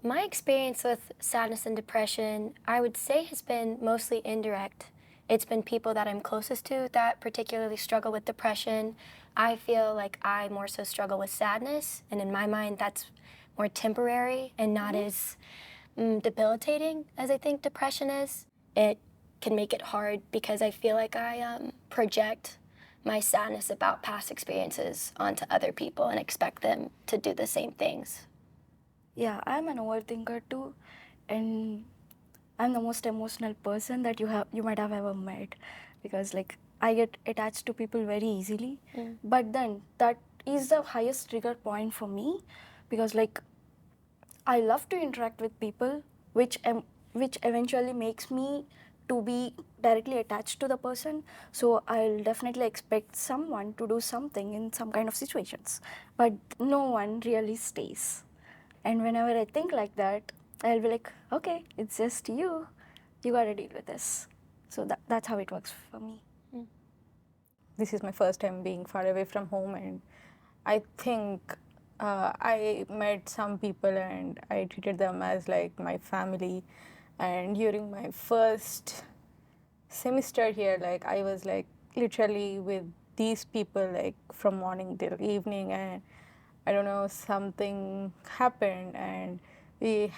My experience with sadness and depression, I would say, has been mostly indirect. It's been people that I'm closest to that particularly struggle with depression. I feel like I more so struggle with sadness, and in my mind, that's more temporary and not as debilitating as I think depression is. It can make it hard because I feel like I project my sadness about past experiences onto other people and expect them to do the same things. Yeah, I'm an overthinker too, and I'm the most emotional person that you might have ever met, because like I get attached to people very easily. But then that is the highest trigger point for me, because like I love to interact with people, which eventually makes me to be directly attached to the person. So I'll definitely expect someone to do something in some kind of situations, but no one really stays. And whenever I think like that, I'll be like, okay, it's just you. You gotta deal with this. So that's how it works for me. This is my first time being far away from home, and I think I met some people and I treated them as like my family. And during my first semester here, like I was like literally with these people like from morning till evening, and I don't know, something happened and we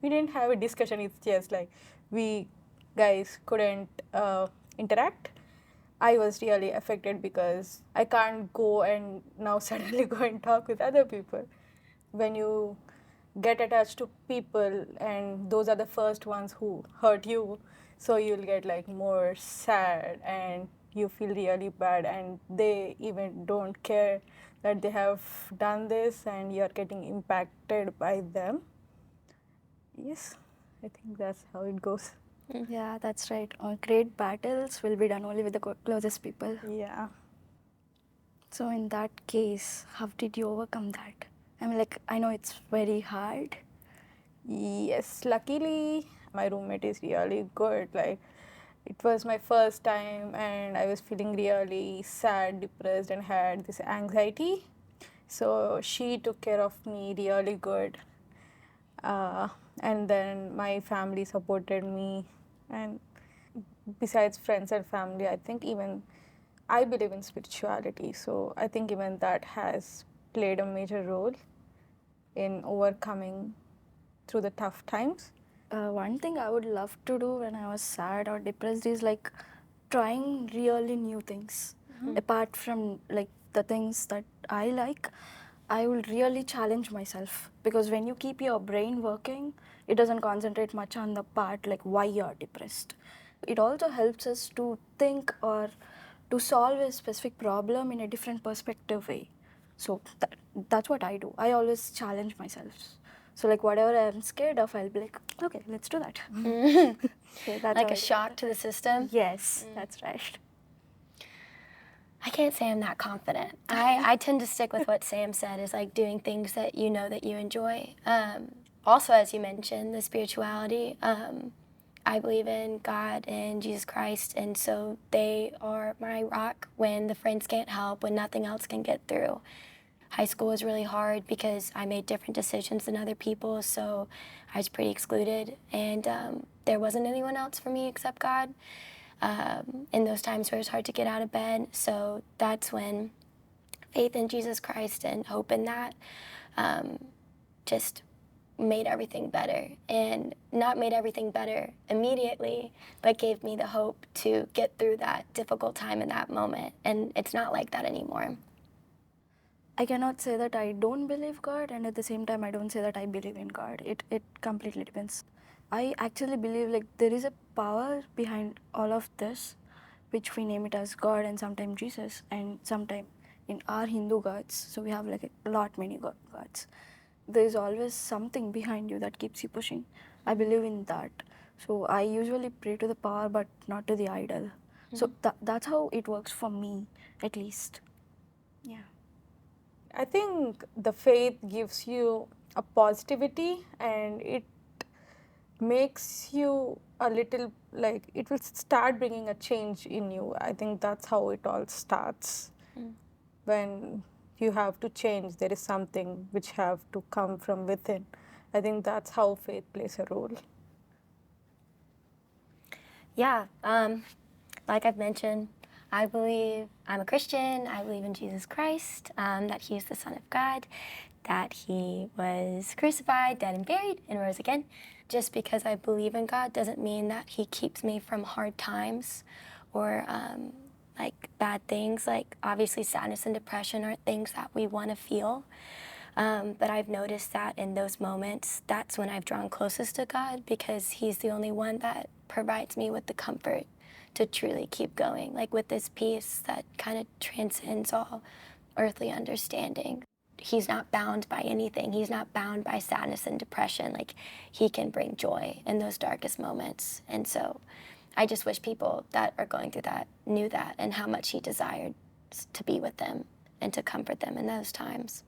didn't have a discussion. It's just like we guys couldn't interact. I was really affected because I can't go and now suddenly go and talk with other people. When you get attached to people and those are the first ones who hurt you, so you'll get like more sad and you feel really bad, and they even don't care that they have done this and you're getting impacted by them. Yes, I think that's how it goes. Yeah, that's right. Great battles will be done only with the closest people. Yeah. So in that case, how did you overcome that? I mean, like, I know it's very hard. Yes, luckily my roommate is really good. Like, it was my first time and I was feeling really sad, depressed, and had this anxiety. So she took care of me really good. Uh, and then my family supported me. And besides friends and family, I think even I believe in spirituality. So I think even that has played a major role in overcoming through the tough times. One thing I would love to do when I was sad or depressed is like trying really new things. Apart from like the things that I like, I will really challenge myself, because when you keep your brain working, it doesn't concentrate much on the part like why you're depressed. It also helps us to think or to solve a specific problem in a different perspective way. So that's what I do. I always challenge myself. So like whatever I'm scared of, I'll be like, okay, let's do that. So that's Like how a shock to the system. Yes, that's right. I can't say I'm that confident. I tend to stick with what Sam said, is like doing things that you know that you enjoy. Also, as you mentioned, the spirituality. I believe in God and Jesus Christ, and so they are my rock when the friends can't help, when nothing else can get through. High school was really hard because I made different decisions than other people, so I was pretty excluded, and there wasn't anyone else for me except God. In those times where it's hard to get out of bed, so that's when faith in Jesus Christ and hope in that just made everything better, and not made everything better immediately, but gave me the hope to get through that difficult time in that moment, and it's not like that anymore. I cannot say that I don't believe God, and at the same time, I don't say that I believe in God. It completely depends. I actually believe like there is a power behind all of this, which we name it as God and sometimes Jesus, and sometimes in our Hindu gods. So we have like a lot many gods. There is always something behind you that keeps you pushing. I believe in that. So I usually pray to the power, but not to the idol. So that's how it works for me, at least. Yeah. I think the faith gives you a positivity and it makes you a little like it will start bringing a change in you. I think that's how it all starts. When you have to change, there is something which have to come from within, I think that's how faith plays a role. Yeah, like I've mentioned, I believe I'm a Christian. I believe in Jesus Christ, that he is the Son of God, that he was crucified, dead, and buried, and rose again. Just because I believe in God doesn't mean that he keeps me from hard times or like bad things. Like obviously sadness and depression are things that we want to feel. But I've noticed that in those moments, that's when I've drawn closest to God, because he's the only one that provides me with the comfort to truly keep going, like with this peace that kind of transcends all earthly understanding. He's not bound by anything. He's not bound by sadness and depression. Like he can bring joy in those darkest moments. And so I just wish people that are going through that knew that and how much he desired to be with them and to comfort them in those times.